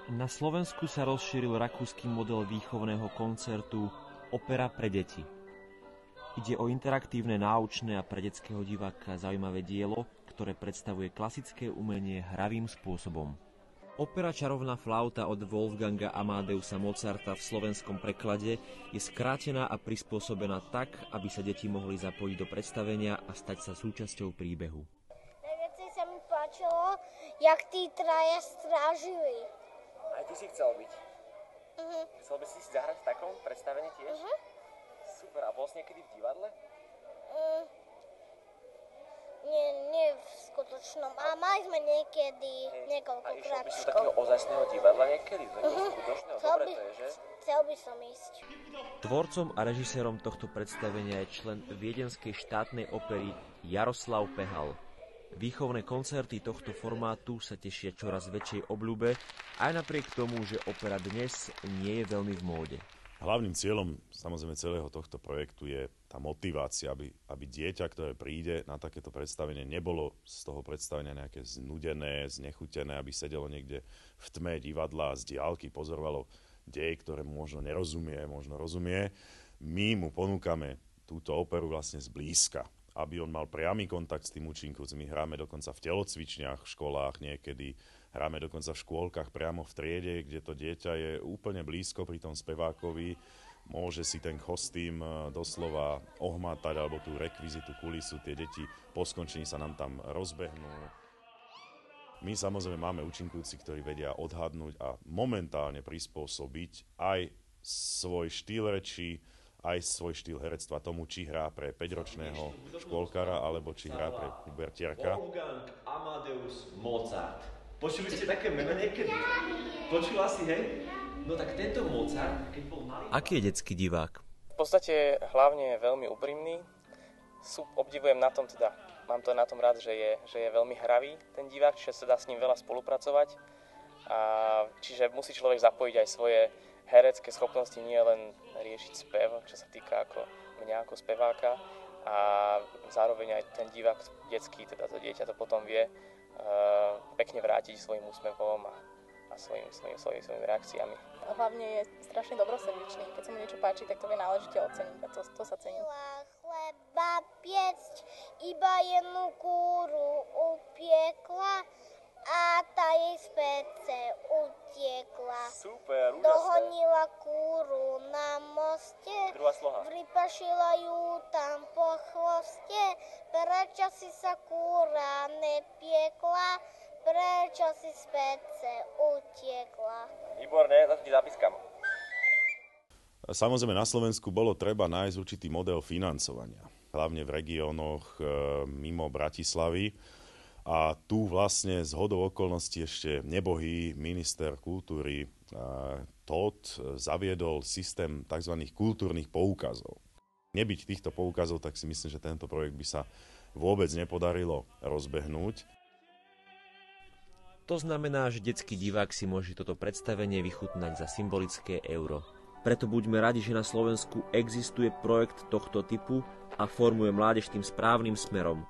Na Slovensku sa rozšíril rakúsky model výchovného koncertu Opera pre deti. Ide o interaktívne, náučné a pre detského diváka zaujímavé dielo, ktoré predstavuje klasické umenie hravým spôsobom. Opera Čarovná flauta od Wolfganga Amadeusa Mozarta v slovenskom preklade je skrátená a prispôsobená tak, aby sa deti mohli zapojiť do predstavenia a stať sa súčasťou príbehu. Najviac sa mi páčilo, jak tí traja strážili. Aj ty si chcel byť? Chcel by si zahrať v takom predstavení tiež? Super, a bol si niekedy v divadle? Nie v skutočnom, a mali sme niekedy niekoľkokrát A išiel by si do takého ozajstného divadla niekedy? Do takého skutočného? Dobre to je, že? Chcel by som ísť. Tvorcom a režisérom tohto predstavenia je člen Viedenskej štátnej opery Jaroslav Pehal. Výchovné koncerty tohto formátu sa tešia čoraz väčšej obľúbe, aj napriek tomu, že opera dnes nie je veľmi v móde. Hlavným cieľom samozrejme celého tohto projektu je tá motivácia, aby dieťa, ktoré príde na takéto predstavenie, nebolo z toho predstavenia nejaké znudené, znechutené, aby sedelo niekde v tme divadla a z diaľky pozorovalo dej, ktoré možno nerozumie, možno rozumie. My mu ponúkame túto operu vlastne zblízka, aby on mal priamy kontakt s tým účinkujúcim. Hráme dokonca v telocvičniach, v školách niekedy, hráme dokonca v škôlkach priamo v triede, kde to dieťa je úplne blízko pri tom spevákovi. Môže si ten kostým doslova ohmatať, alebo tú rekvizitu, kulisu. Tie deti po skončení sa nám tam rozbehnú. My samozrejme máme účinkujúci, ktorí vedia odhadnúť a momentálne prispôsobiť aj svoj štýl rečí, aj svoj štýl herectva tomu, či hrá pre 5-ročného škôlkara, alebo či hrá pre pubertiarka. Wolfgang Amadeus Mozart. Počuli ste také meno niekedy? Počula si, hej? No tak tento Mozart, keď bol malý... Aký je detský divák? V podstate hlavne je veľmi úprimný. Obdivujem na tom teda, mám to na tom rád, že je veľmi hravý ten divák, čiže sa dá s ním veľa spolupracovať. Čiže musí človek zapojiť aj svoje herecké schopnosti, nie len riešiť spev, čo sa týka ako mňa ako speváka, a zároveň aj ten divák detský, teda to dieťa to potom vie pekne vrátiť svojim úsmevom a svojimi reakciami. Hlavne je strašne dobrosrdečný. Keď sa mu niečo páči, tak to vie náležite oceniť a to sa cení. Chleba piecť, iba jednu kúru upiekla a tá jej z pece utiekla. Super, úžasné. Dohonila kúru na moste, Druhá sloha. Pripašila ju tam po chvoste, prečo si sa kúra nepiekla, prečo si z pece utiekla. Výborné, to ti zapískam. Samozrejme na Slovensku bolo treba nájsť určitý model financovania, hlavne v regiónoch mimo Bratislavy. A tu vlastne z hodou okolností ešte nebohý minister kultúry Todt zaviedol systém tzv. Kultúrnych poukazov. Nebyť týchto poukazov, tak si myslím, že tento projekt by sa vôbec nepodarilo rozbehnúť. To znamená, že detský divák si môže toto predstavenie vychutnať za symbolické euro. Preto buďme radi, že na Slovensku existuje projekt tohto typu a formuje mládež tým správnym smerom.